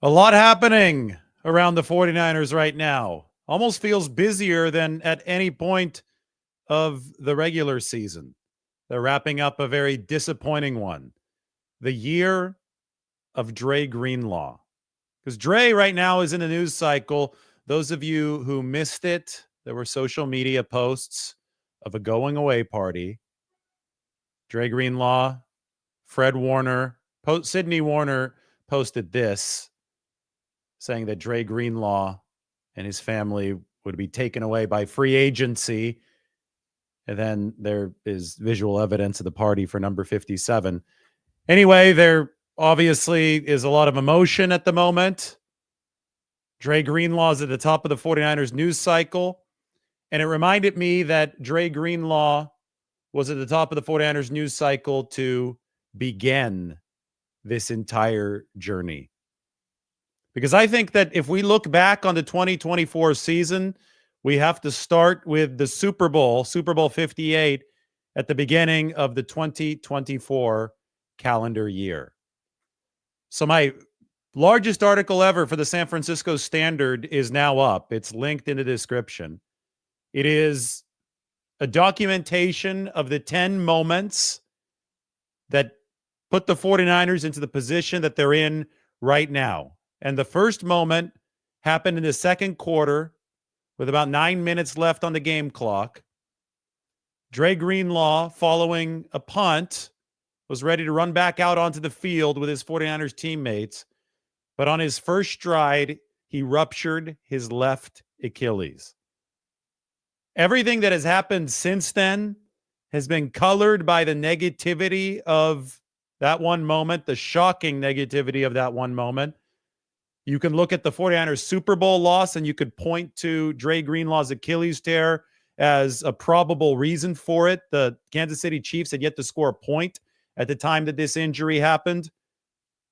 A lot happening around the 49ers right now. Almost feels busier than at any point of the regular season. They're wrapping up a very disappointing one. The year of Dre Greenlaw. Because Dre right now is in a news cycle. Those of you who missed it, there were social media posts of a going away party. Dre Greenlaw, Fred Warner, Sydney Warner posted this, saying that Dre Greenlaw and his family would be taken away by free agency. And then there is visual evidence of the party for number 57. Anyway, there obviously is a lot of emotion at the moment. Dre Greenlaw is at the top of the 49ers news cycle. And it reminded me that Dre Greenlaw was at the top of the 49ers news cycle to begin this entire journey. Because I think that if we look back on the 2024 season, we have to start with the Super Bowl 58, at the beginning of the 2024 calendar year. So my largest article ever for the San Francisco Standard is now up. It's linked in the description. It is a documentation of the 10 moments that put the 49ers into the position that they're in right now. And the first moment happened in the second quarter with about 9 minutes left on the game clock. Dre Greenlaw, following a punt, was ready to run back out onto the field with his 49ers teammates. But on his first stride, he ruptured his left Achilles. Everything that has happened since then has been colored by the negativity of that one moment, the shocking negativity of that one moment. You can look at the 49ers Super Bowl loss and you could point to Dre Greenlaw's Achilles tear as a probable reason for it. The Kansas City Chiefs had yet to score a point at the time that this injury happened.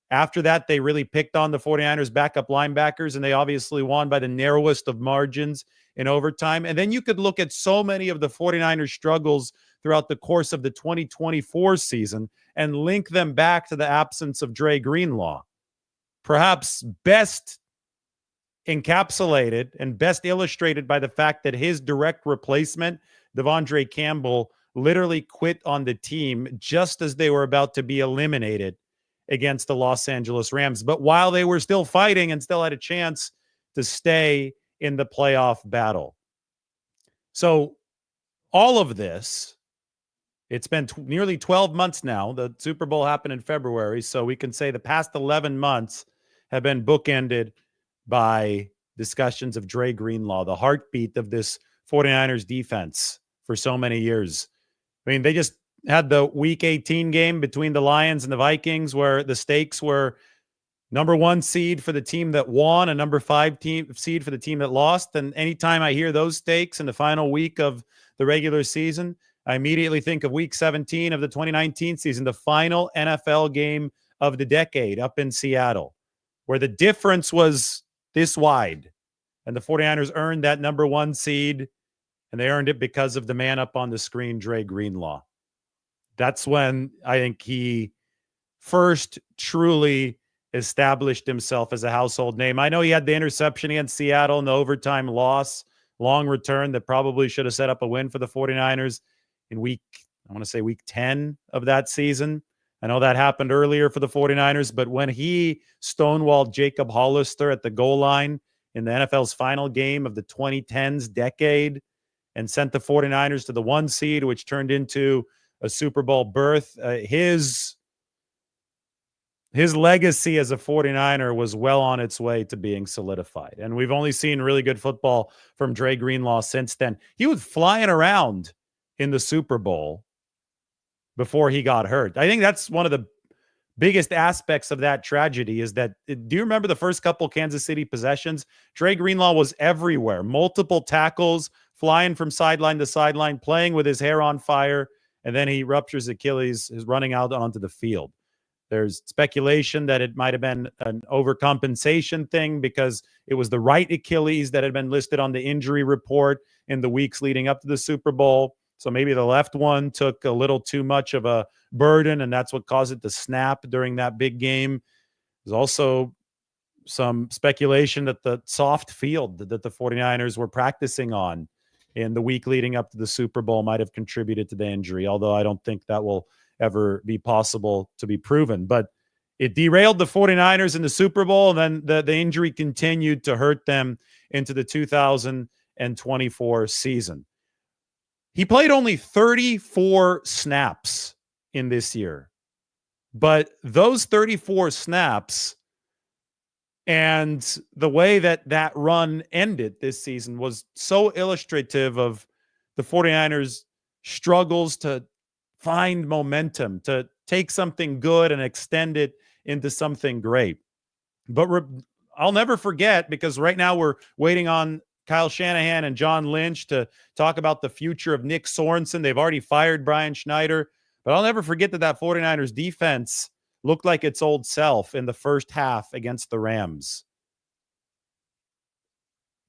After that, they really picked on the 49ers backup linebackers, and they obviously won by the narrowest of margins in overtime. And then you could look at so many of the 49ers struggles throughout the course of the 2024 season and link them back to the absence of Dre Greenlaw. Perhaps best encapsulated and best illustrated by the fact that his direct replacement, Devondre Campbell, literally quit on the team just as they were about to be eliminated against the Los Angeles Rams. But while they were still fighting and still had a chance to stay in the playoff battle. So all of this, it's been nearly 12 months now. The Super Bowl happened in February. So we can say the past 11 months have been bookended by discussions of Dre Greenlaw, the heartbeat of this 49ers defense for so many years. I mean, they just had the Week 18 game between the Lions and the Vikings where the stakes were number 1 seed for the team that won, a number 5 seed for the team that lost. And anytime I hear those stakes in the final week of the regular season, I immediately think of Week 17 of the 2019 season, the final NFL game of the decade up in Seattle, where the difference was this wide. And the 49ers earned that number 1 seed, and they earned it because of the man up on the screen, Dre Greenlaw. That's when I think he first truly established himself as a household name. I know he had the interception against Seattle in the overtime loss, long return that probably should have set up a win for the 49ers in week 10 of that season. I know that happened earlier for the 49ers, but when he stonewalled Jacob Hollister at the goal line in the NFL's final game of the 2010s decade and sent the 49ers to the 1 seed, which turned into a Super Bowl berth, his legacy as a 49er was well on its way to being solidified. And we've only seen really good football from Dre Greenlaw since then. He was flying around in the Super Bowl before he got hurt. I think that's one of the biggest aspects of that tragedy is that, do you remember the first couple Kansas City possessions? Dre Greenlaw was everywhere, multiple tackles, flying from sideline to sideline, playing with his hair on fire, and then he ruptures Achilles, is running out onto the field. There's speculation that it might have been an overcompensation thing because it was the right Achilles that had been listed on the injury report in the weeks leading up to the Super Bowl. So maybe the left one took a little too much of a burden, and that's what caused it to snap during that big game. There's also some speculation that the soft field that the 49ers were practicing on in the week leading up to the Super Bowl might have contributed to the injury, although I don't think that will ever be possible to be proven. But it derailed the 49ers in the Super Bowl, and then the injury continued to hurt them into the 2024 season. He played only 34 snaps in this year, but those 34 snaps and the way that that run ended this season was so illustrative of the 49ers' struggles to find momentum, to take something good and extend it into something great. But I'll never forget, because right now we're waiting on Kyle Shanahan and John Lynch to talk about the future of Nick Sorensen. They've already fired Brian Schneider. But I'll never forget that 49ers defense looked like its old self in the first half against the Rams.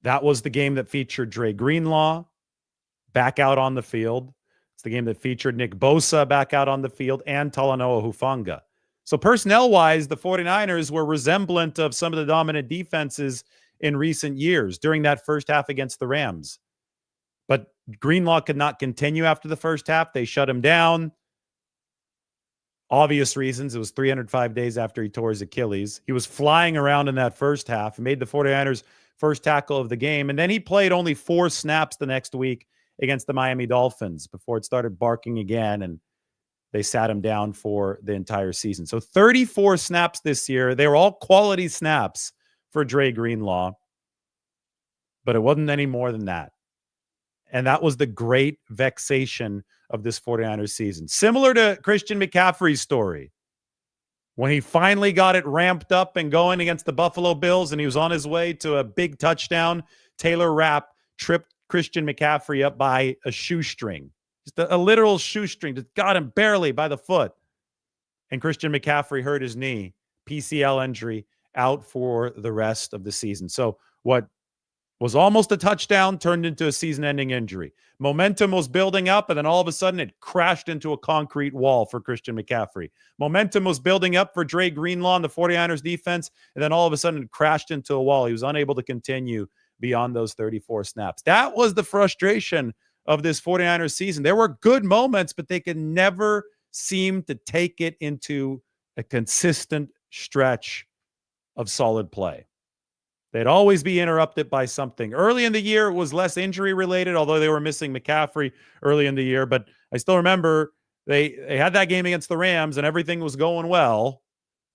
That was the game that featured Dre Greenlaw back out on the field. It's the game that featured Nick Bosa back out on the field and Talanoa Hufanga. So personnel-wise, the 49ers were resemblant of some of the dominant defenses in recent years during that first half against the Rams. But Greenlaw could not continue after the first half. They shut him down. Obvious reasons. It was 305 days after he tore his Achilles. He was flying around in that first half. He made the 49ers' first tackle of the game. And then he played only 4 snaps the next week against the Miami Dolphins before it started barking again, and they sat him down for the entire season. So 34 snaps this year. They were all quality snaps for Dre Greenlaw, but it wasn't any more than that. And that was the great vexation of this 49ers season. Similar to Christian McCaffrey's story. When he finally got it ramped up and going against the Buffalo Bills and he was on his way to a big touchdown, Taylor Rapp tripped Christian McCaffrey up by a shoestring. Just a literal shoestring. Just got him barely by the foot. And Christian McCaffrey hurt his knee. PCL injury, out for the rest of the season. So what was almost a touchdown turned into a season-ending injury. Momentum was building up, and then all of a sudden it crashed into a concrete wall for Christian McCaffrey. Momentum was building up for Dre Greenlaw and the 49ers defense, and then all of a sudden it crashed into a wall. He was unable to continue beyond those 34 snaps. That was the frustration of this 49ers season. There were good moments, but they could never seem to take it into a consistent stretch of solid play. They'd always be interrupted by something. Early in the year, it was less injury-related, although they were missing McCaffrey early in the year. But I still remember they had that game against the Rams, and everything was going well,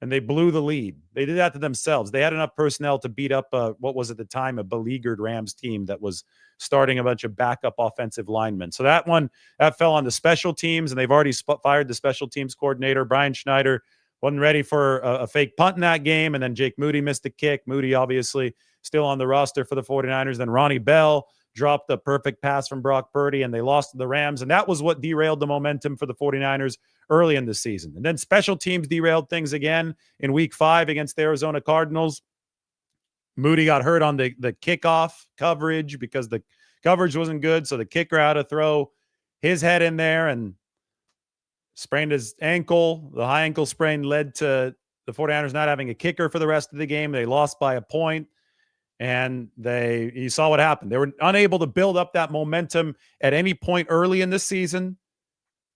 and they blew the lead. They did that to themselves. They had enough personnel to beat up what was at the time a beleaguered Rams team that was starting a bunch of backup offensive linemen. So that fell on the special teams, and they've already fired the special teams coordinator. Brian Schneider wasn't ready for a fake punt in that game, and then Jake Moody missed a kick. Moody obviously still on the roster for the 49ers. Then Ronnie Bell dropped the perfect pass from Brock Purdy, and they lost to the Rams, and that was what derailed the momentum for the 49ers early in the season. And then special teams derailed things again in Week 5 against the Arizona Cardinals. Moody got hurt on the kickoff coverage because the coverage wasn't good, so the kicker had to throw his head in there and sprained his ankle. The high ankle sprain led to the 49ers not having a kicker for the rest of the game. They lost by a point, and you saw what happened. They were unable to build up that momentum at any point early in the season,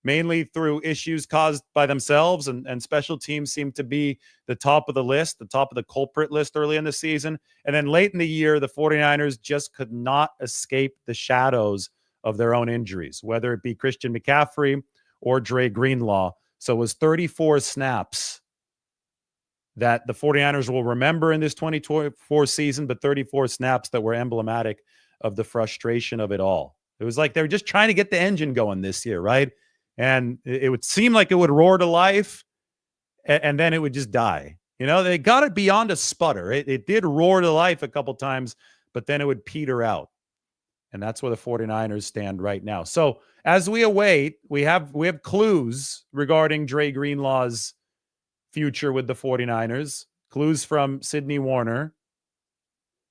mainly through issues caused by themselves, and special teams seemed to be the top of the list, the top of the culprit list early in the season. And then late in the year, the 49ers just could not escape the shadows of their own injuries, whether it be Christian McCaffrey or Dre Greenlaw. So it was 34 snaps that the 49ers will remember in this 2024 season, but 34 snaps that were emblematic of the frustration of it all. It was like they were just trying to get the engine going this year, right? And it would seem like it would roar to life, and then it would just die. You know, they got it beyond a sputter. It did roar to life a couple times, but then it would peter out. And that's where the 49ers stand right now. So as we await, we have clues regarding Dre Greenlaw's future with the 49ers, clues from Sidney Warner.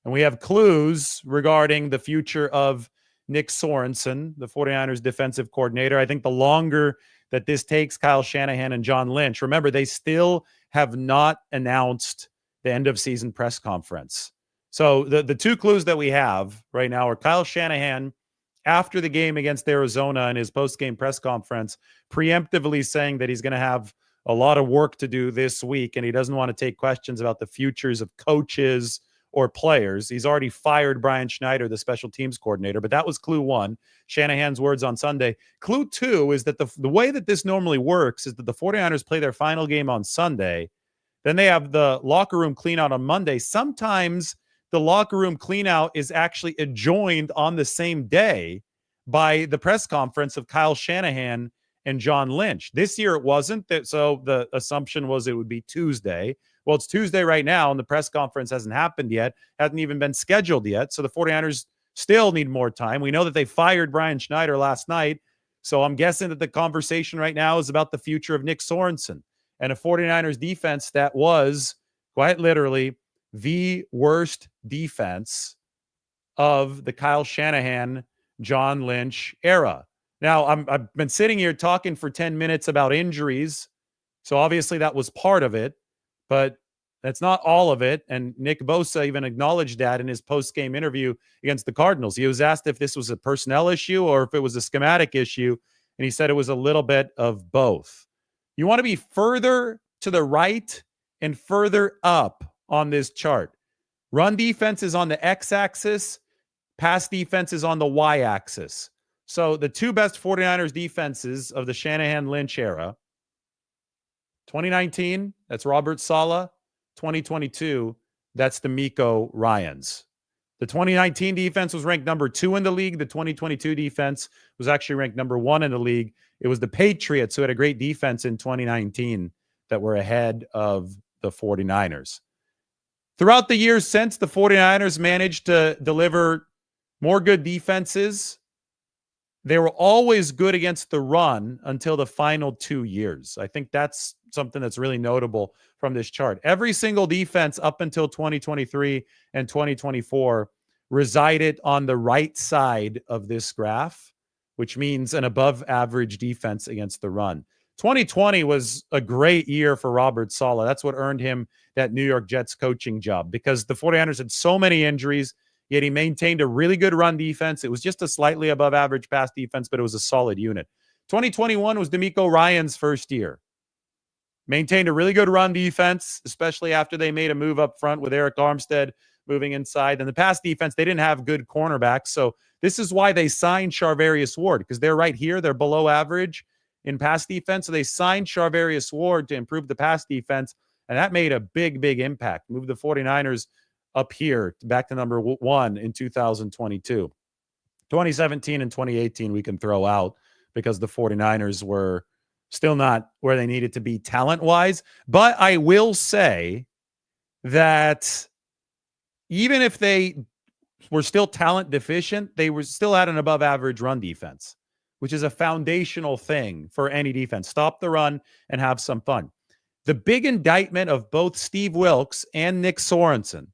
And we have clues regarding the future of Nick Sorensen, the 49ers defensive coordinator. I think the longer that this takes Kyle Shanahan and John Lynch, remember, they still have not announced the end of season press conference. So the two clues that we have right now are Kyle Shanahan after the game against Arizona in his post-game press conference, preemptively saying that he's going to have a lot of work to do this week, and he doesn't want to take questions about the futures of coaches or players. He's already fired Brian Schneider, the special teams coordinator, but that was clue one, Shanahan's words on Sunday. Clue two is that the way that this normally works is that the 49ers play their final game on Sunday. Then they have the locker room clean out on Monday. Sometimes the locker room clean out is actually adjoined on the same day by the press conference of Kyle Shanahan and John Lynch. This year it wasn't, so the assumption was it would be Tuesday. Well, it's Tuesday right now, and the press conference hasn't happened yet, hasn't even been scheduled yet, so the 49ers still need more time. We know that they fired Brian Schneider last night, so I'm guessing that the conversation right now is about the future of Nick Sorensen and a 49ers defense that was, quite literally, the worst defense of the Kyle Shanahan, John Lynch era. Now, I've been sitting here talking for 10 minutes about injuries, so obviously that was part of it, but that's not all of it. And Nick Bosa even acknowledged that in his post-game interview against the Cardinals. He was asked if this was a personnel issue or if it was a schematic issue, and he said it was a little bit of both. You want to be further to the right and further up on this chart. Run defense is on the x-axis. Pass defense is on the y-axis. So the two best 49ers defenses of the Shanahan-Lynch era, 2019, that's Robert Saleh. 2022, that's the D'Amico Ryans. The 2019 defense was ranked number 2 in the league. The 2022 defense was actually ranked number 1 in the league. It was the Patriots who had a great defense in 2019 that were ahead of the 49ers. Throughout the years since, the 49ers managed to deliver more good defenses. They were always good against the run until the final 2 years. I think that's something that's really notable from this chart. Every single defense up until 2023 and 2024 resided on the right side of this graph, which means an above average defense against the run. 2020 was a great year for Robert Saleh. That's what earned him that New York Jets coaching job, because the 49ers had so many injuries, yet he maintained a really good run defense. It was just a slightly above average pass defense, but it was a solid unit. 2021 was D'Amico Ryans' first year. Maintained a really good run defense, especially after they made a move up front with Eric Armstead moving inside. And the pass defense, they didn't have good cornerbacks. So this is why they signed Charvarius Ward, because they're right here. They're below average in pass defense. So they signed Charvarius Ward to improve the pass defense. And that made a big, big impact. Moved the 49ers up here back to number 1 in 2022. 2017 and 2018 we can throw out because the 49ers were still not where they needed to be talent-wise. But I will say that even if they were still talent deficient, they were still at an above-average run defense, which is a foundational thing for any defense. Stop the run and have some fun. The big indictment of both Steve Wilks and Nick Sorensen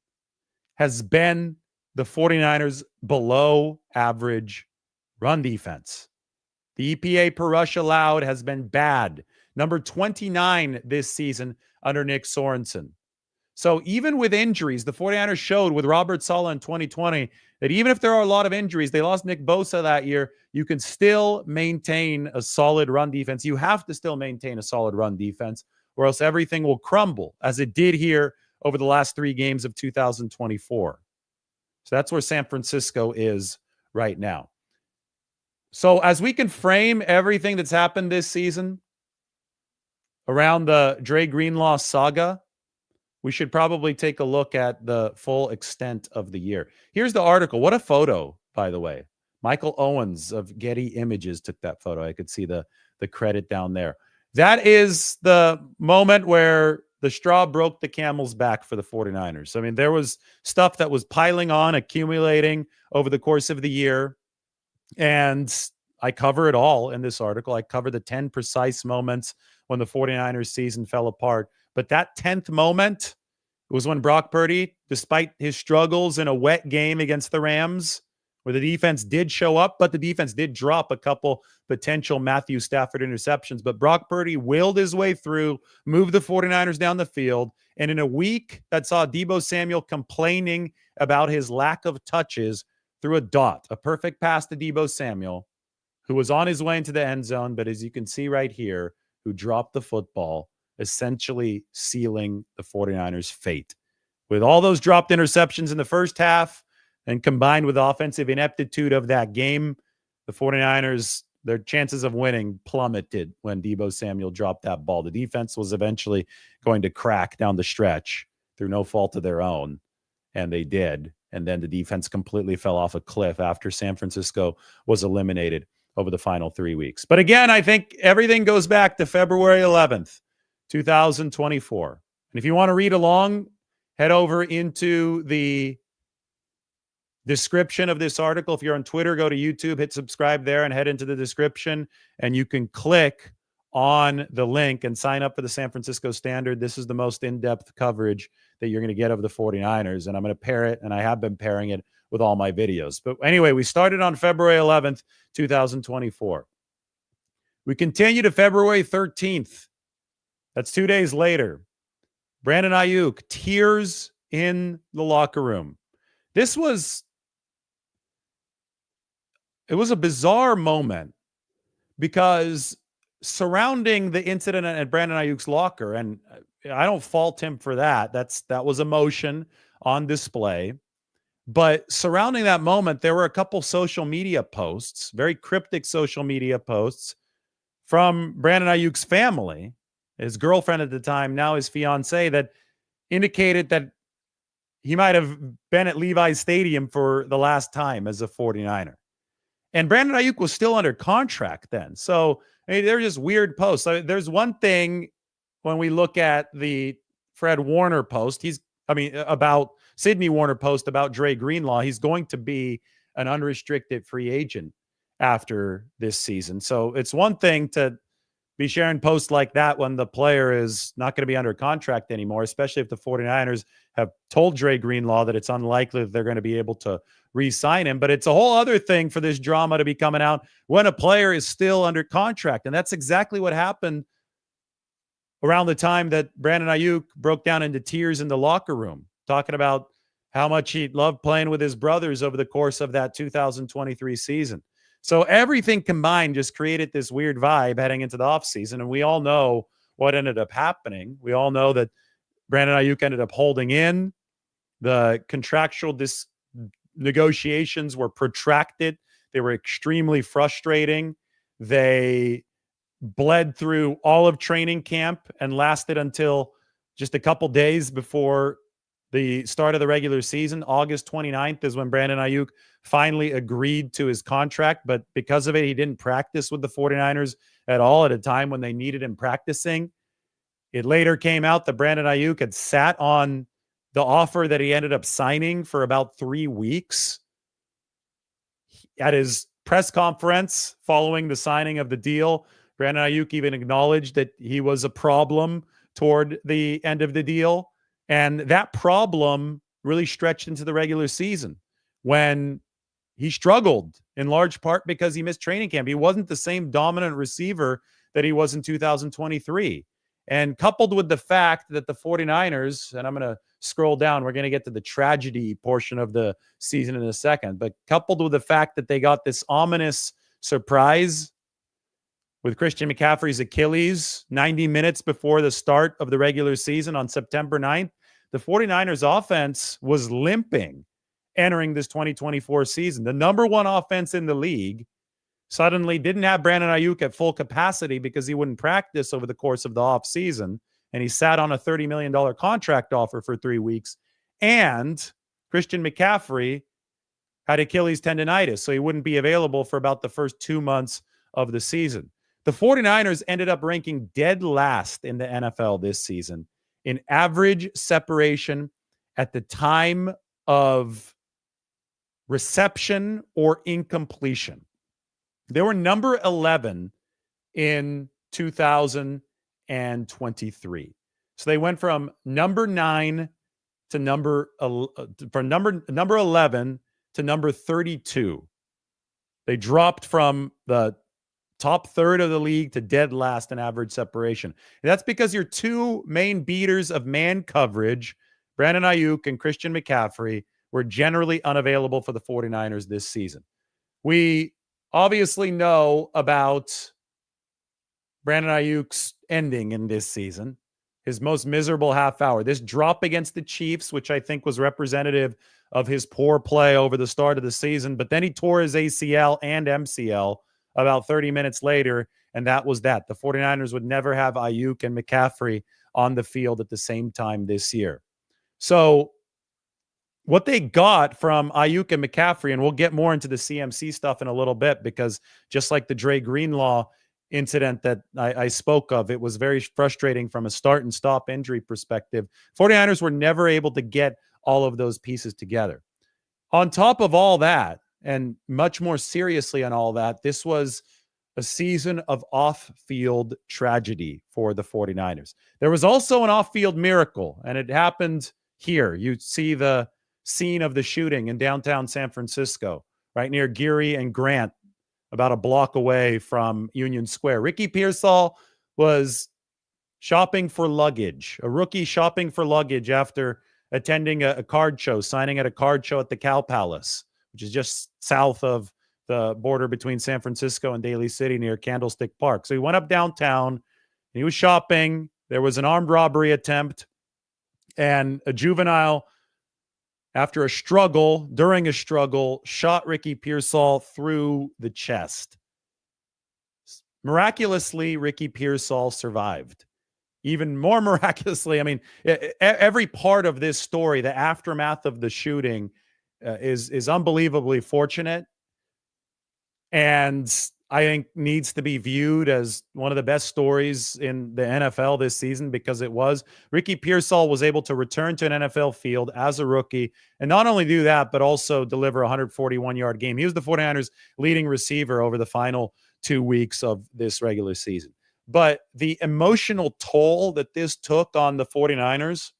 has been the 49ers below average run defense. The EPA per rush allowed has been bad. Number 29 this season under Nick Sorensen. So even with injuries, the 49ers showed with Robert Saleh in 2020 that even if there are a lot of injuries, they lost Nick Bosa that year, you can still maintain a solid run defense. You have to still maintain a solid run defense, or else everything will crumble, as it did here over the last 3 games of 2024. So that's where San Francisco is right now. So as we can frame everything that's happened this season around the Dre Greenlaw saga, we should probably take a look at the full extent of the year. Here's the article. What a photo, by the way. Michael Owens of Getty Images took that photo. I could see the credit down there. That is the moment where the straw broke the camel's back for the 49ers. I mean, there was stuff that was piling on, accumulating over the course of the year. And I cover it all in this article. I cover the 10 precise moments when the 49ers season fell apart. But that 10th moment was when Brock Purdy, despite his struggles in a wet game against the Rams, where the defense did show up, but the defense did drop a couple potential Matthew Stafford interceptions. But Brock Purdy willed his way through, moved the 49ers down the field, And in a week that saw Deebo Samuel complaining about his lack of touches through a dot, a perfect pass to Deebo Samuel, who was on his way into the end zone, but as you can see right here, who dropped the football, essentially sealing the 49ers' fate. With all those dropped interceptions in the first half and combined with the offensive ineptitude of that game, the 49ers, their chances of winning plummeted when Deebo Samuel dropped that ball. The defense was eventually going to crack down the stretch through no fault of their own, and they did. And then the defense completely fell off a cliff after San Francisco was eliminated over the final 3 weeks. But again, I think everything goes back to February 11th, 2024. And if you want to read along, head over into the description of this article. If you're on Twitter, go to YouTube, hit subscribe there and head into the description, and you can click on the link and sign up for the San Francisco Standard. This is the most in-depth coverage that you're going to get of the 49ers, and I'm going to pair it, and I have been pairing it with all my videos. But anyway, we started on February 11th, 2024. We continue to February 13th. That's 2 days later. Brandon Ayuk, tears in the locker room. It was a bizarre moment because surrounding the incident at Brandon Ayuk's locker, and I don't fault him for that. That was emotion on display. But surrounding that moment, there were a couple social media posts, very cryptic social media posts from Brandon Ayuk's family, his girlfriend at the time, now his fiance, that indicated that he might have been at Levi's Stadium for the last time as a 49er. And Brandon Ayuk was still under contract then. So they're just weird posts. There's one thing when we look at the Fred Warner post, about Sidney Warner post about Dre Greenlaw, he's going to be an unrestricted free agent after this season. So it's one thing to be sharing posts like that when the player is not going to be under contract anymore, especially if the 49ers have told Dre Greenlaw that it's unlikely that they're going to be able to re-sign him. But it's a whole other thing for this drama to be coming out when a player is still under contract. And that's exactly what happened around the time that Brandon Ayuk broke down into tears in the locker room, talking about how much he loved playing with his brothers over the course of that 2023 season. So everything combined just created this weird vibe heading into the offseason. And we all know what ended up happening. We all know that Brandon Ayuk ended up holding in. The contractual negotiations were protracted. They were extremely frustrating. They bled through all of training camp and lasted until just a couple days before the start of the regular season. August 29th is when Brandon Ayuk finally agreed to his contract, but because of it, he didn't practice with the 49ers at all at a time when they needed him practicing. It later came out that Brandon Ayuk had sat on the offer that he ended up signing for about 3 weeks. At his press conference following the signing of the deal, Brandon Ayuk even acknowledged that he was a problem toward the end of the deal. And that problem really stretched into the regular season when he struggled in large part because he missed training camp. He wasn't the same dominant receiver that he was in 2023. And coupled with the fact that the 49ers, and I'm going to scroll down, we're going to get to the tragedy portion of the season in a second, but coupled with the fact that they got this ominous surprise with Christian McCaffrey's Achilles 90 minutes before the start of the regular season on September 9th, the 49ers offense was limping entering this 2024 season. The number one offense in the league suddenly didn't have Brandon Ayuk at full capacity because he wouldn't practice over the course of the offseason, and he sat on a $30 million contract offer for 3 weeks. And Christian McCaffrey had Achilles tendonitis, so he wouldn't be available for about the first 2 months of the season. The 49ers ended up ranking dead last in the NFL this season in average separation at the time of reception or incompletion. They were number 11 in 2023. So they went from number 9 to number 11 to number 32. They dropped from the top third of the league to dead last in average separation. And that's because your two main beaters of man coverage, Brandon Ayuk and Christian McCaffrey, were generally unavailable for the 49ers this season. We obviously know about Brandon Ayuk's ending in this season, his most miserable half hour. This drop against the Chiefs, which I think was representative of his poor play over the start of the season, but then he tore his ACL and MCL about 30 minutes later, and that was that. The 49ers would never have Ayuk and McCaffrey on the field at the same time this year. So what they got from Ayuk and McCaffrey, and we'll get more into the CMC stuff in a little bit, because just like the Dre Greenlaw incident that I spoke of, it was very frustrating from a start and stop injury perspective. 49ers were never able to get all of those pieces together. On top of all that, and much more seriously on all that, this was a season of off-field tragedy for the 49ers. There was also an off-field miracle, and it happened here. You see the scene of the shooting in downtown San Francisco, right near Geary and Grant, about a block away from Union Square. Ricky Pearsall was shopping for luggage, a rookie shopping for luggage after attending a card show, signing at a card show at the Cow Palace, which is just south of the border between San Francisco and Daly City near Candlestick Park. So he went up downtown and he was shopping. There was an armed robbery attempt, and a juvenile, during a struggle, shot Ricky Pearsall through the chest. Miraculously, Ricky Pearsall survived. Even more miraculously, I mean, every part of this story, the aftermath of the shooting, is unbelievably fortunate, and I think needs to be viewed as one of the best stories in the NFL this season, because it was. Ricky Pearsall was able to return to an NFL field as a rookie, and not only do that, but also deliver a 141-yard game. He was the 49ers' leading receiver over the final 2 weeks of this regular season. But the emotional toll that this took on the 49ers,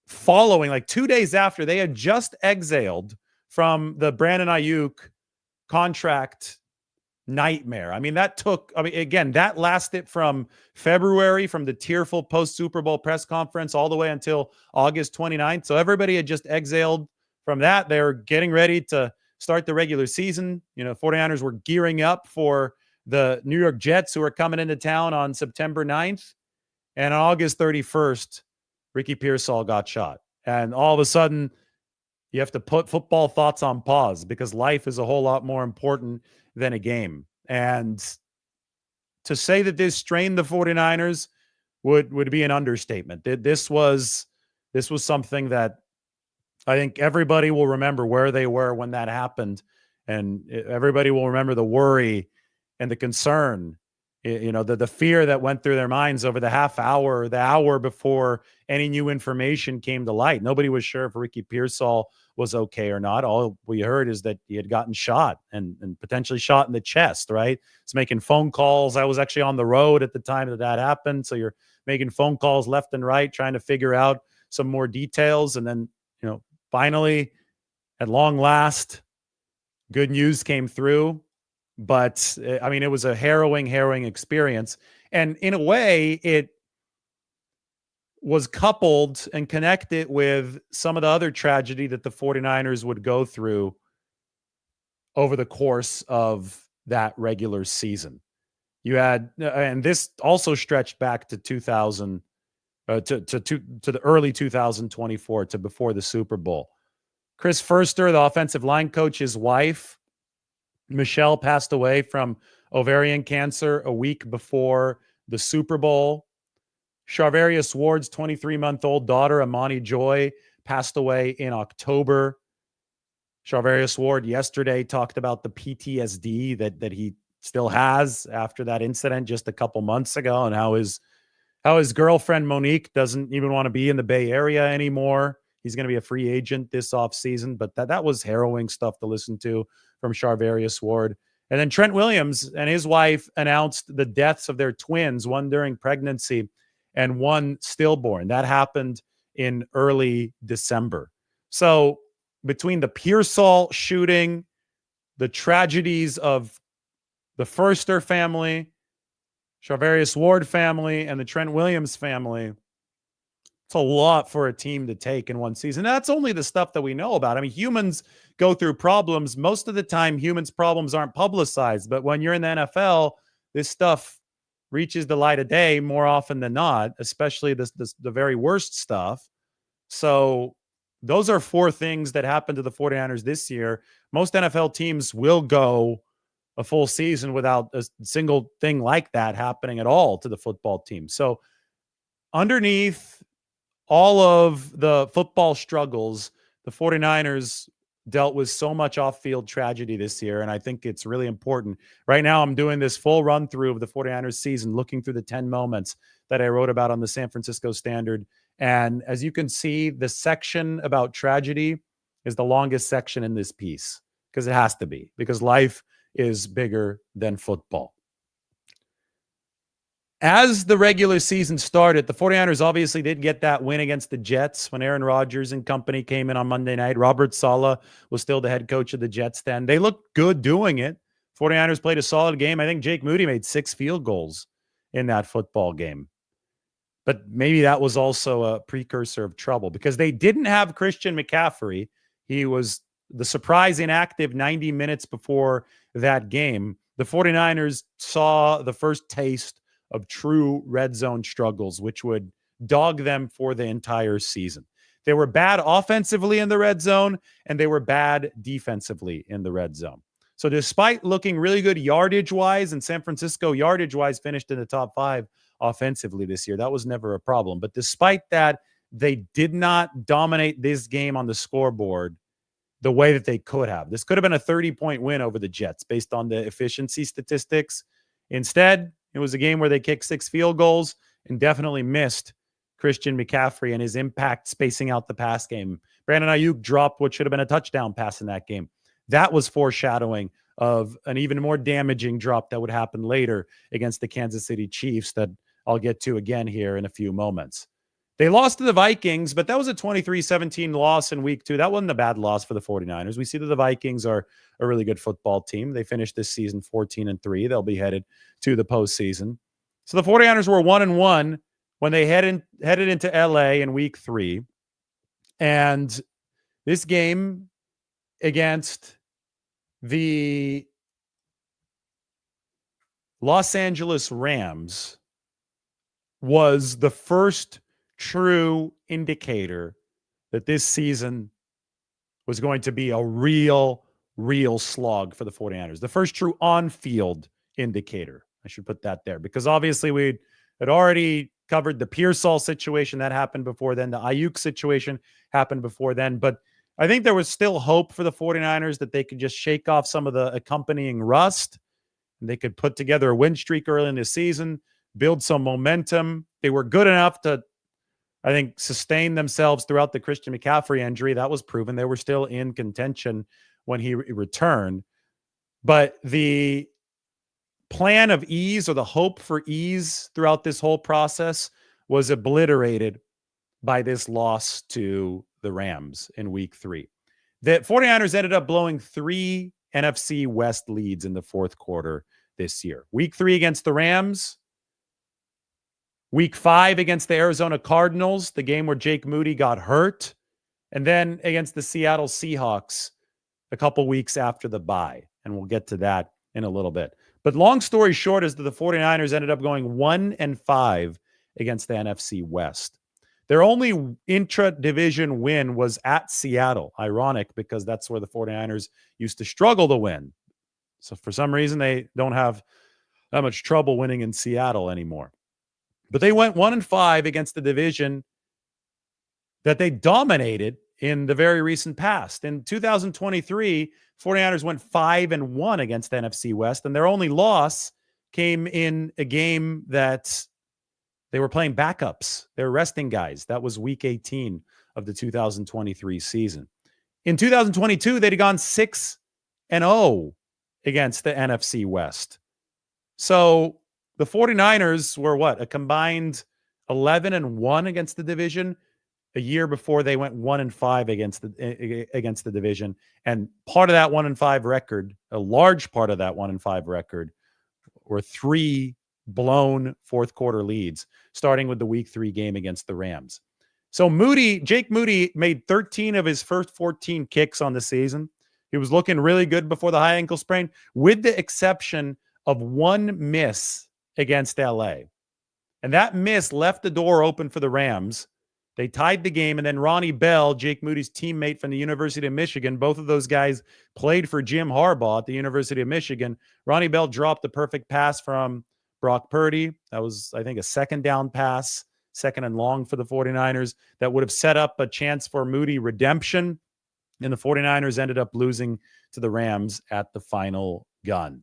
following, like 2 days after they had just exhaled from the Brandon Ayuk contract nightmare. I mean, that lasted from February, from the tearful post-Super Bowl press conference, all the way until August 29th. So everybody had just exhaled from that. They were getting ready to start the regular season. 49ers were gearing up for the New York Jets, who are coming into town on September 9th. And on August 31st, Ricky Pearsall got shot. And all of a sudden, you have to put football thoughts on pause, because life is a whole lot more important than a game. And to say that this strained the 49ers would be an understatement. This was something that I think everybody will remember where they were when that happened. And everybody will remember the worry and the concern, the fear that went through their minds over the hour before any new information came to light. Nobody was sure if Ricky Pearsall was okay or not. All we heard is that he had gotten shot and potentially shot in the chest, right? It's making phone calls. I was actually on the road at the time that happened. So you're making phone calls left and right, trying to figure out some more details. And then, finally, at long last, good news came through. But I mean, it was a harrowing experience. And in a way, it was coupled and connected with some of the other tragedy that the 49ers would go through over the course of that regular season. You had, and this also stretched back to 2000, to the early 2024, to before the Super Bowl. Chris Furster, the offensive line coach, his wife, Michelle, passed away from ovarian cancer a week before the Super Bowl. Charvarius Ward's 23-month-old daughter, Amani Joy, passed away in October. Charvarius Ward yesterday talked about the PTSD that he still has after that incident just a couple months ago, and how his girlfriend Monique doesn't even want to be in the Bay Area anymore. He's going to be a free agent this offseason, but that was harrowing stuff to listen to from Charvarius Ward. And then Trent Williams and his wife announced the deaths of their twins, one during pregnancy and one stillborn. That happened in early December. So between the Pearsall shooting, the tragedies of the Furster family, Charvarius Ward family, and the Trent Williams family. It's a lot for a team to take in one season. That's only the stuff that we know about. I mean, humans go through problems. Most of the time, humans' problems aren't publicized. But when you're in the NFL, this stuff reaches the light of day more often than not, especially the very worst stuff. So those are four things that happened to the 49ers this year. Most NFL teams will go a full season without a single thing like that happening at all to the football team. So underneath all of the football struggles, the 49ers dealt with so much off-field tragedy this year, and I think it's really important. Right now, I'm doing this full run-through of the 49ers season, looking through the 10 moments that I wrote about on the San Francisco Standard. And as you can see, the section about tragedy is the longest section in this piece, because it has to be, because life is bigger than football. As the regular season started, the 49ers obviously did get that win against the Jets when Aaron Rodgers and company came in on Monday night. Robert Saleh was still the head coach of the Jets then. They looked good doing it. 49ers played a solid game. I think Jake Moody made 6 field goals in that football game. But maybe that was also a precursor of trouble because they didn't have Christian McCaffrey. He was the surprise inactive 90 minutes before that game. The 49ers saw the first taste of true red zone struggles, which would dog them for the entire season. They were bad offensively in the red zone, and they were bad defensively in the red zone. So despite looking really good yardage-wise, and San Francisco yardage-wise finished in the top 5 offensively this year, that was never a problem. But despite that, they did not dominate this game on the scoreboard the way that they could have. This could have been a 30-point win over the Jets based on the efficiency statistics. Instead, it was a game where they kicked 6 field goals and definitely missed Christian McCaffrey and his impact spacing out the pass game. Brandon Ayuk dropped what should have been a touchdown pass in that game. That was foreshadowing of an even more damaging drop that would happen later against the Kansas City Chiefs that I'll get to again here in a few moments. They lost to the Vikings, but that was a 23-17 loss in week 2. That wasn't a bad loss for the 49ers. We see that the Vikings are a really good football team. They finished this season 14-3. They'll be headed to the postseason. So the 49ers were 1-1 when they headed into LA in week 3. And this game against the Los Angeles Rams was the first true indicator that this season was going to be a real slog for the 49ers. The first true on-field indicator. I should put that there because obviously we had already covered the Pearsall situation that happened before then. The Ayuk situation happened before then. But I think there was still hope for the 49ers that they could just shake off some of the accompanying rust. And they could put together a win streak early in the season, build some momentum. They were good enough to, I think, sustain themselves throughout the Christian McCaffrey injury. That was proven. They were still in contention when he returned. But the plan of ease or the hope for ease throughout this whole process was obliterated by this loss to the Rams in week 3. The 49ers ended up blowing 3 NFC West leads in the fourth quarter this year. Week 3 against the Rams. Week 5 against the Arizona Cardinals, the game where Jake Moody got hurt. And then against the Seattle Seahawks a couple weeks after the bye. And we'll get to that in a little bit. But long story short is that the 49ers ended up going 1-5 against the NFC West. Their only intra-division win was at Seattle. Ironic, because that's where the 49ers used to struggle to win. So for some reason, they don't have that much trouble winning in Seattle anymore. But they went 1-5 against the division that they dominated in the very recent past. In 2023, 49ers went 5-1 against the NFC West, and their only loss came in a game that they were playing backups. They were resting guys. That was week 18 of the 2023 season. In 2022, they'd gone 6-0 against the NFC West. So the 49ers were a combined 11-1 against the division a year before they went 1-5 against the division. And part of that 1-5 record, a large part of that 1-5 record, or 3 blown fourth quarter leads, starting with the week 3 game against the Rams. So Jake Moody made 13 of his first 14 kicks on the season. He was looking really good before the high ankle sprain, with the exception of one miss against LA. And that miss left the door open for the Rams. They tied the game, and then Ronnie Bell, Jake Moody's teammate from the University of Michigan, both of those guys played for Jim Harbaugh at the University of Michigan. Ronnie Bell dropped the perfect pass from Brock Purdy. That was, I think, a second down pass, second and long for the 49ers, that would have set up a chance for Moody redemption. And the 49ers ended up losing to the Rams at the final gun.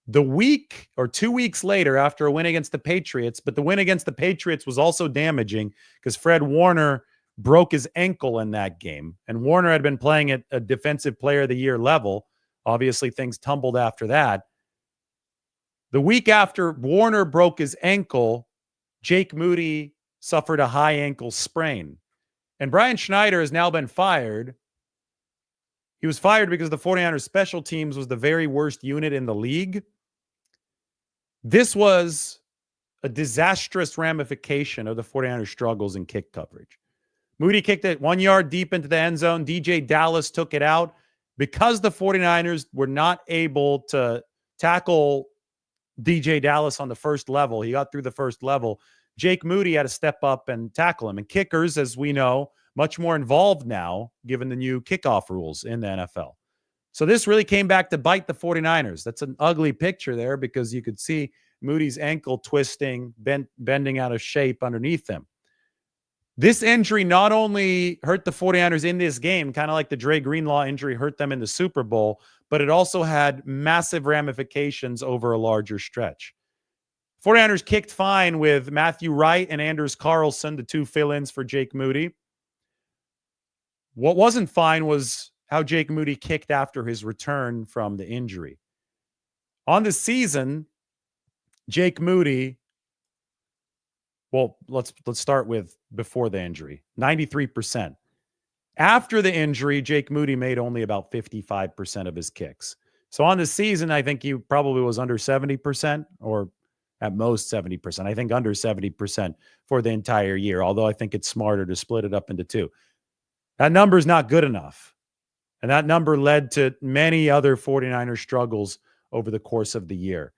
The week or 2 weeks later, after a win against the Patriots, but the win against the Patriots was also damaging because Fred Warner broke his ankle in that game. And Warner had been playing at a defensive player of the year level. Obviously, things tumbled after that. The week after Warner broke his ankle, Jake Moody suffered a high ankle sprain. And Brian Schneider has now been fired. He was fired because the 49ers special teams was the very worst unit in the league. This was a disastrous ramification of the 49ers struggles in kick coverage. Moody kicked it 1 yard deep into the end zone. DJ Dallas took it out. Because the 49ers were not able to tackle DJ Dallas on the first level, he got through the first level, Jake Moody had to step up and tackle him. And kickers, as we know, much more involved now, given the new kickoff rules in the NFL. So this really came back to bite the 49ers. That's an ugly picture there because you could see Moody's ankle twisting, bending out of shape underneath him. This injury not only hurt the 49ers in this game, kind of like the Dre Greenlaw injury hurt them in the Super Bowl, but it also had massive ramifications over a larger stretch. 49ers kicked fine with Matthew Wright and Anders Carlson, the two fill-ins for Jake Moody. What wasn't fine was how Jake Moody kicked after his return from the injury. On the season, Jake Moody, well, let's start with before the injury, 93%. After the injury, Jake Moody made only about 55% of his kicks. So on the season, I think he probably was under 70%, or at most 70%. I think under 70% for the entire year, although I think it's smarter to split it up into two. That number is not good enough. And that number led to many other 49ers struggles over the course of the year.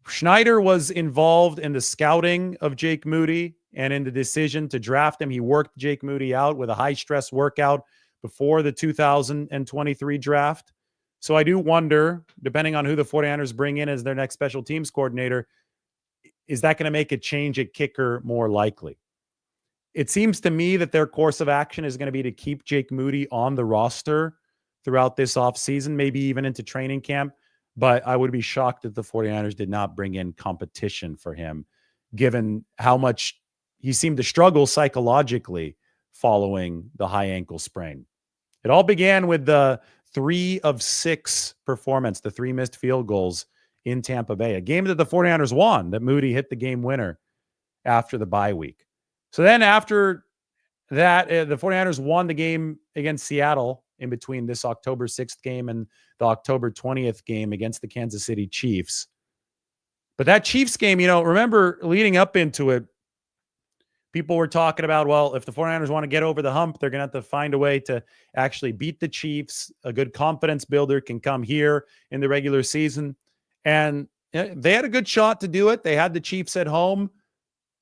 Schneider was involved in the scouting of Jake Moody and in the decision to draft him. He worked Jake Moody out with a high-stress workout before the 2023 draft. So I do wonder, depending on who the 49ers bring in as their next special teams coordinator, is that going to make a change at kicker more likely? It seems to me that their course of action is going to be to keep Jake Moody on the roster throughout this offseason, maybe even into training camp. But I would be shocked if the 49ers did not bring in competition for him, given how much he seemed to struggle psychologically following the high ankle sprain. It all began with the 3 of 6 performance, the 3 missed field goals in Tampa Bay, a game that the 49ers won, that Moody hit the game winner after the bye week. So then after that, the 49ers won the game against Seattle in between this October 6th game and the October 20th game against the Kansas City Chiefs. But that Chiefs game, remember leading up into it, people were talking about, well, if the 49ers want to get over the hump, they're going to have to find a way to actually beat the Chiefs. A good confidence builder can come here in the regular season. And they had a good shot to do it. They had the Chiefs at home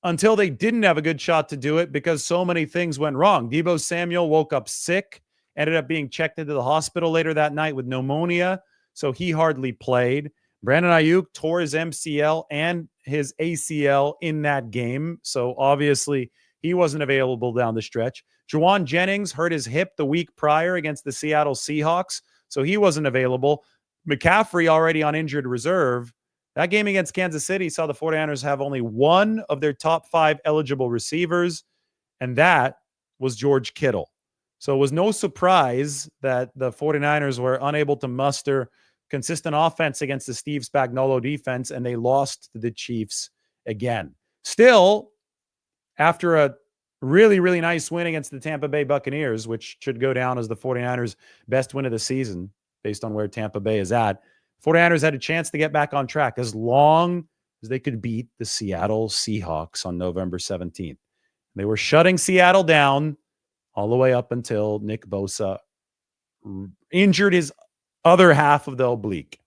until they didn't have a good shot to do it because so many things went wrong. Deebo Samuel woke up sick, ended up being checked into the hospital later that night with pneumonia, so he hardly played. Brandon Ayuk tore his MCL and his ACL in that game, so obviously he wasn't available down the stretch. Juwan Jennings hurt his hip the week prior against the Seattle Seahawks, so he wasn't available. McCaffrey already on injured reserve. That game against Kansas City saw the 49ers have only one of their top 5 eligible receivers, and that was George Kittle. So it was no surprise that the 49ers were unable to muster consistent offense against the Steve Spagnuolo defense, and they lost to the Chiefs again. Still, after a really, really nice win against the Tampa Bay Buccaneers, which should go down as the 49ers' best win of the season based on where Tampa Bay is at, 49ers had a chance to get back on track as long as they could beat the Seattle Seahawks on November 17th. They were shutting Seattle down all the way up until Nick Bosa injured his other half of the oblique.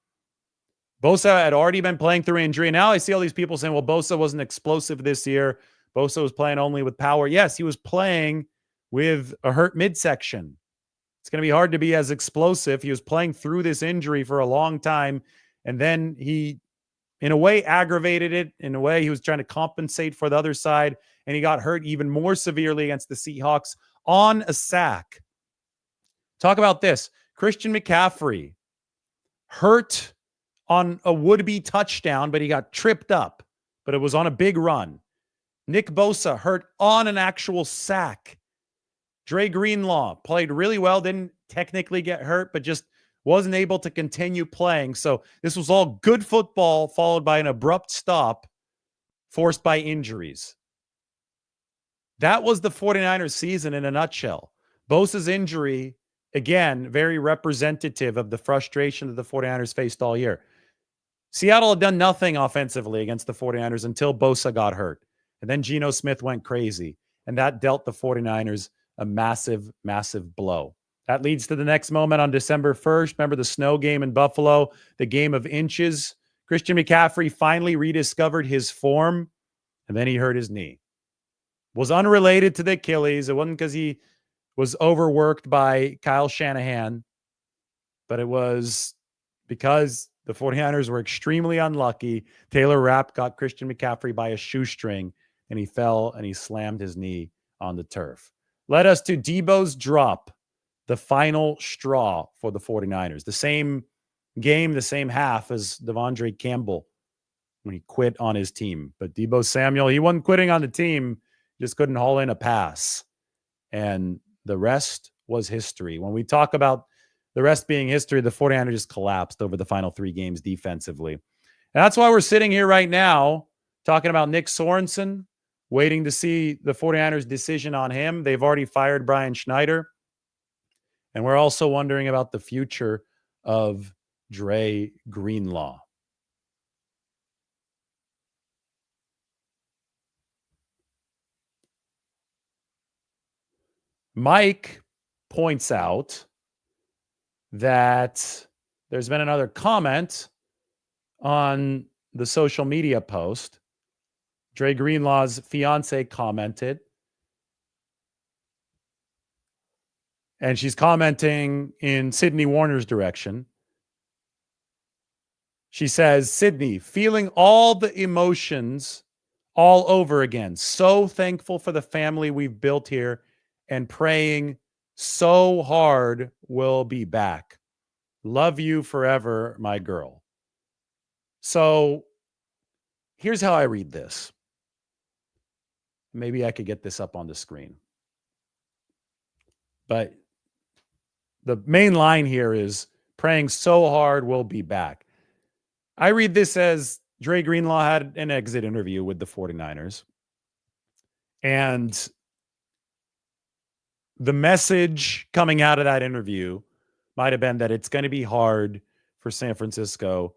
Bosa had already been playing through injury. And now I see all these people saying, well, Bosa wasn't explosive this year. Bosa was playing only with power. Yes, he was playing with a hurt midsection. It's going to be hard to be as explosive. He was playing through this injury for a long time. And then he, in a way, aggravated it. In a way, he was trying to compensate for the other side. And he got hurt even more severely against the Seahawks on a sack. Talk about this. Christian McCaffrey hurt on a would-be touchdown, but he got tripped up. But it was on a big run. Nick Bosa hurt on an actual sack. Dre Greenlaw played really well, didn't technically get hurt, but just wasn't able to continue playing. So this was all good football followed by an abrupt stop forced by injuries. That was the 49ers season in a nutshell. Bosa's injury, again, very representative of the frustration that the 49ers faced all year. Seattle had done nothing offensively against the 49ers until Bosa got hurt. And then Geno Smith went crazy. And that dealt the 49ers a massive, massive blow. That leads to the next moment on December 1st. Remember the snow game in Buffalo, the game of inches. Christian McCaffrey finally rediscovered his form, and then he hurt his knee. Was unrelated to the Achilles. It wasn't because he was overworked by Kyle Shanahan, but it was because the 49ers were extremely unlucky. Taylor Rapp got Christian McCaffrey by a shoestring, and he fell and he slammed his knee on the turf. Led us to Debo's drop, the final straw for the 49ers. The same game, the same half as Devondre Campbell when he quit on his team. But Debo Samuel, he wasn't quitting on the team, just couldn't haul in a pass. And the rest was history. When we talk about the rest being history, the 49ers just collapsed over the final 3 games defensively. And that's why we're sitting here right now talking about Nick Sorensen, waiting to see the 49ers' decision on him. They've already fired Brian Schneider. And we're also wondering about the future of Dre Greenlaw. Mike points out that there's been another comment on the social media post. Dre Greenlaw's fiance commented, and she's commenting in Sydney Warner's direction. She says, Sydney, feeling all the emotions all over again. So thankful for the family we've built here and praying so hard we'll be back. Love you forever, my girl. So here's how I read this. Maybe I could get this up on the screen. But the main line here is praying so hard we'll be back. I read this as Dre Greenlaw had an exit interview with the 49ers. And the message coming out of that interview might have been that it's going to be hard for San Francisco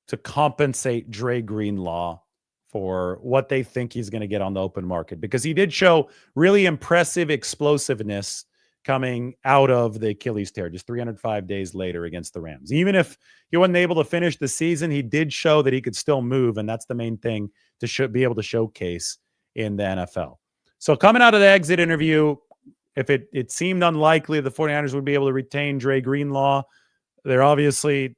to compensate Dre Greenlaw for what they think he's going to get on the open market, because he did show really impressive explosiveness coming out of the Achilles tear just 305 days later against the Rams. Even if he wasn't able to finish the season, he did show that he could still move, and that's the main thing to be able to showcase in the NFL. So coming out of the exit interview, if it seemed unlikely the 49ers would be able to retain Dre Greenlaw, there obviously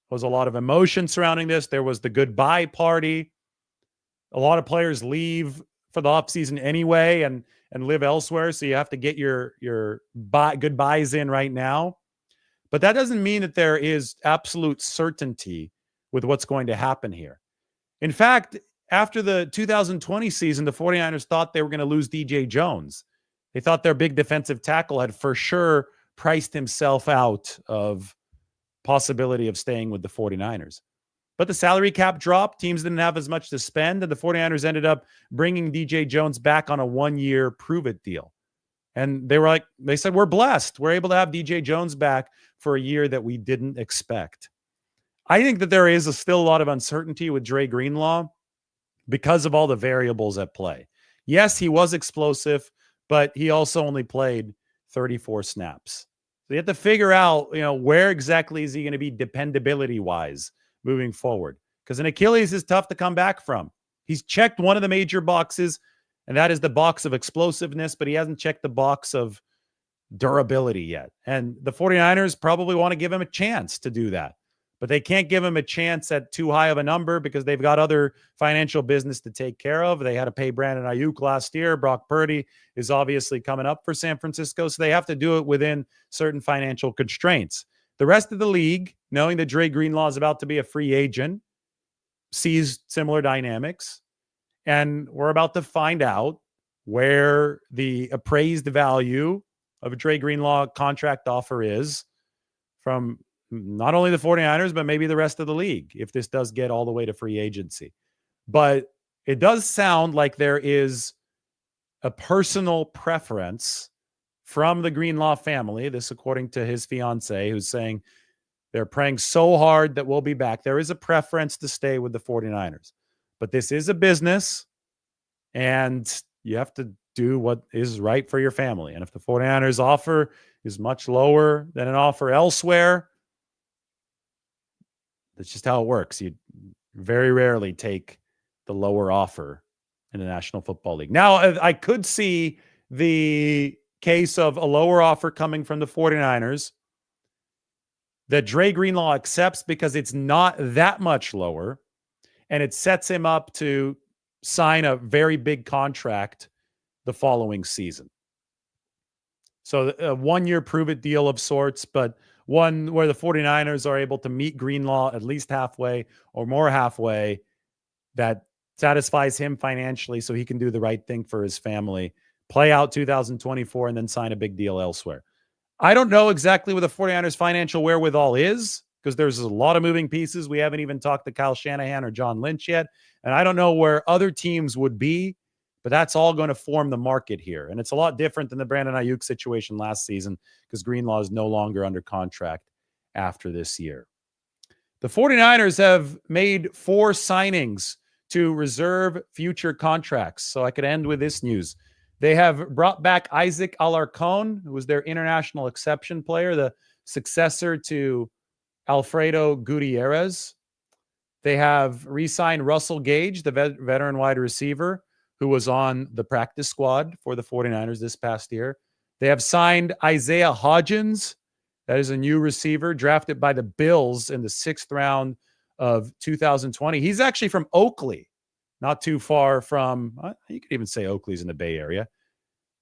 was a lot of emotion surrounding this. There was the goodbye party. A lot of players leave for the offseason anyway and live elsewhere, so you have to get your goodbyes in right now. But that doesn't mean that there is absolute certainty with what's going to happen here. In fact, after the 2020 season, the 49ers thought they were going to lose DJ Jones. They thought their big defensive tackle had for sure priced himself out of possibility of staying with the 49ers. But the salary cap dropped. Teams didn't have as much to spend, and the 49ers ended up bringing DJ Jones back on a 1-year prove-it deal. And they said, we're blessed. We're able to have DJ Jones back for a year that we didn't expect. I think that there is still a lot of uncertainty with Dre Greenlaw because of all the variables at play. Yes, he was explosive, but he also only played 34 snaps. So you have to figure out, where exactly is he going to be dependability wise moving forward? Because an Achilles is tough to come back from. He's checked one of the major boxes, and that is the box of explosiveness, but he hasn't checked the box of durability yet. And the 49ers probably want to give him a chance to do that. But they can't give him a chance at too high of a number because they've got other financial business to take care of. They had to pay Brandon Ayuk last year. Brock Purdy is obviously coming up for San Francisco. So they have to do it within certain financial constraints. The rest of the league, knowing that Dre Greenlaw is about to be a free agent, sees similar dynamics. And we're about to find out where the appraised value of a Dre Greenlaw contract offer is from not only the 49ers, but maybe the rest of the league if this does get all the way to free agency. But it does sound like there is a personal preference from the Greenlaw family, this according to his fiance, who's saying they're praying so hard that we'll be back. There is a preference to stay with the 49ers. But this is a business, and you have to do what is right for your family. And if the 49ers offer is much lower than an offer elsewhere, that's just how it works. You very rarely take the lower offer in the National Football League. Now, I could see the case of a lower offer coming from the 49ers that Dre Greenlaw accepts because it's not that much lower, and it sets him up to sign a very big contract the following season. So a one-year prove-it deal of sorts, but one where the 49ers are able to meet Greenlaw at least halfway or more halfway, that satisfies him financially so he can do the right thing for his family, play out 2024, and then sign a big deal elsewhere. I don't know exactly what the 49ers financial wherewithal is because there's a lot of moving pieces. We haven't even talked to Kyle Shanahan or John Lynch yet, and I don't know where other teams would be, but that's all going to form the market here. And it's a lot different than the Brandon Ayuk situation last season because Greenlaw is no longer under contract after this year. The 49ers have made 4 signings to reserve future contracts. So I could end with this news. They have brought back Isaac Alarcon, who was their international exception player, the successor to Alfredo Gutierrez. They have re-signed Russell Gage, the veteran wide receiver, who was on the practice squad for the 49ers this past year. They have signed Isaiah Hodgins. That is a new receiver drafted by the Bills in the 6th round of 2020. He's actually from Oakley, not too far from, you could even say Oakley's in the Bay Area,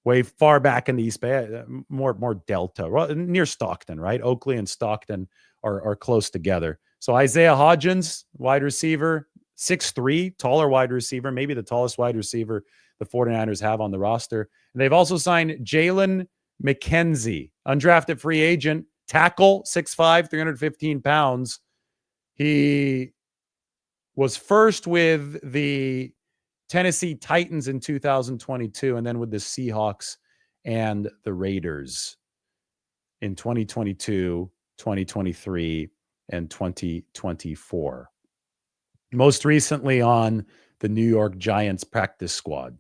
way far back in the East Bay, more Delta, near Stockton, right? Oakley and Stockton are close together. So Isaiah Hodgins, wide receiver, 6'3", taller wide receiver, maybe the tallest wide receiver the 49ers have on the roster. And they've also signed Jalen McKenzie, undrafted free agent, tackle, 6'5", 315 pounds. He was first with the Tennessee Titans in 2022 and then with the Seahawks and the Raiders in 2022, 2023, and 2024. Most recently on the New York Giants practice squad.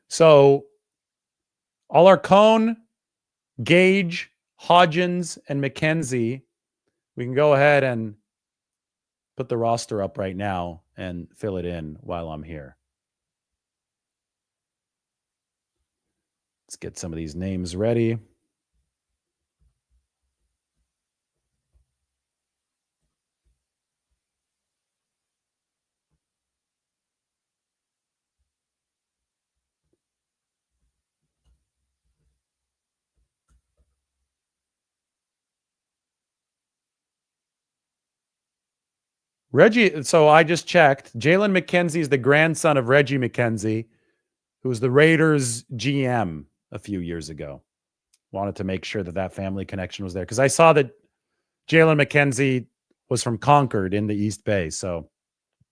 So Alarcon, Gage, Hodgins, and McKenzie, we can go ahead and put the roster up right now and fill it in while I'm here. Let's get some of these names ready. Reggie, so I just checked. Jalen McKenzie is the grandson of Reggie McKenzie, who was the Raiders GM a few years ago. Wanted to make sure that family connection was there because I saw that Jalen McKenzie was from Concord in the East Bay. So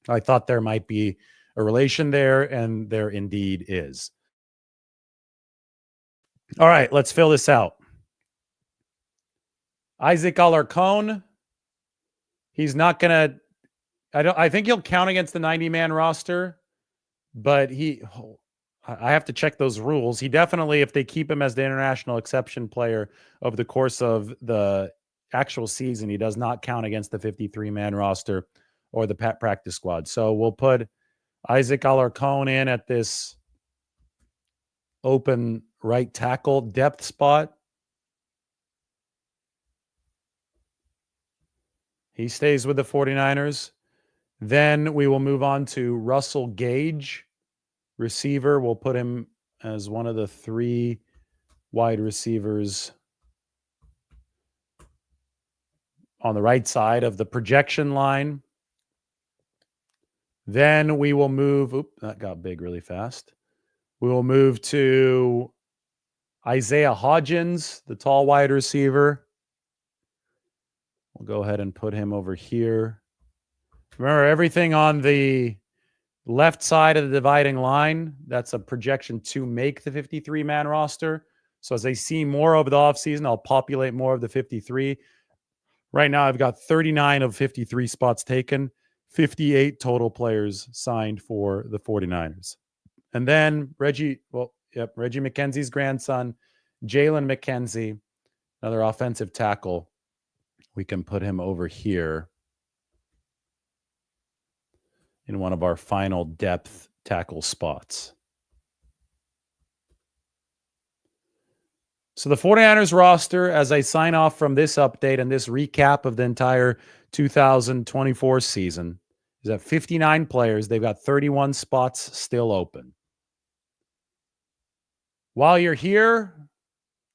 I thought there might be a relation there, and there indeed is. All right, let's fill this out. Isaac Alarcon, He's not going to, I think he'll count against the 90-man roster, but I have to check those rules. He definitely, if they keep him as the international exception player over the course of the actual season, he does not count against the 53-man roster or the practice squad. So we'll put Isaac Alarcón in at this open right tackle depth spot. He stays with the 49ers. Then we will move on to Russell Gage, receiver. We'll put him as one of the 3 wide receivers on the right side of the projection line. Then we will move, that got big really fast. We will move to Isaiah Hodgins, the tall wide receiver. We'll go ahead and put him over here. Remember, everything on the left side of the dividing line, that's a projection to make the 53-man roster. So as I see more over the offseason, I'll populate more of the 53. Right now, I've got 39 of 53 spots taken, 58 total players signed for the 49ers. And then Reggie McKenzie's grandson, Jalen McKenzie, another offensive tackle. We can put him over here in one of our final depth tackle spots. So the 49ers roster, as I sign off from this update and this recap of the entire 2024 season, is at 59 players. They've got 31 spots still open. While you're here,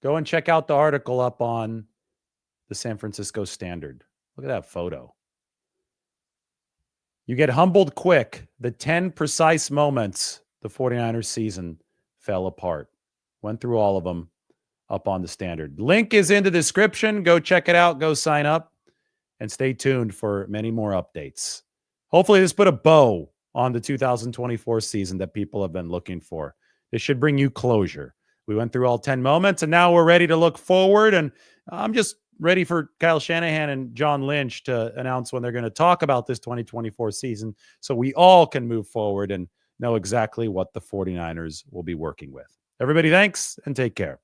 go and check out the article up on the San Francisco Standard. Look at that photo. You get humbled quick. The 10 precise moments the 49ers season fell apart. Went through all of them up on the Standard. Link is in the description. Go check it out. Go sign up. And stay tuned for many more updates. Hopefully this put a bow on the 2024 season that people have been looking for. This should bring you closure. We went through all 10 moments, and now we're ready to look forward. And I'm just ready for Kyle Shanahan and John Lynch to announce when they're going to talk about this 2024 season so we all can move forward and know exactly what the 49ers will be working with. Everybody, thanks and take care.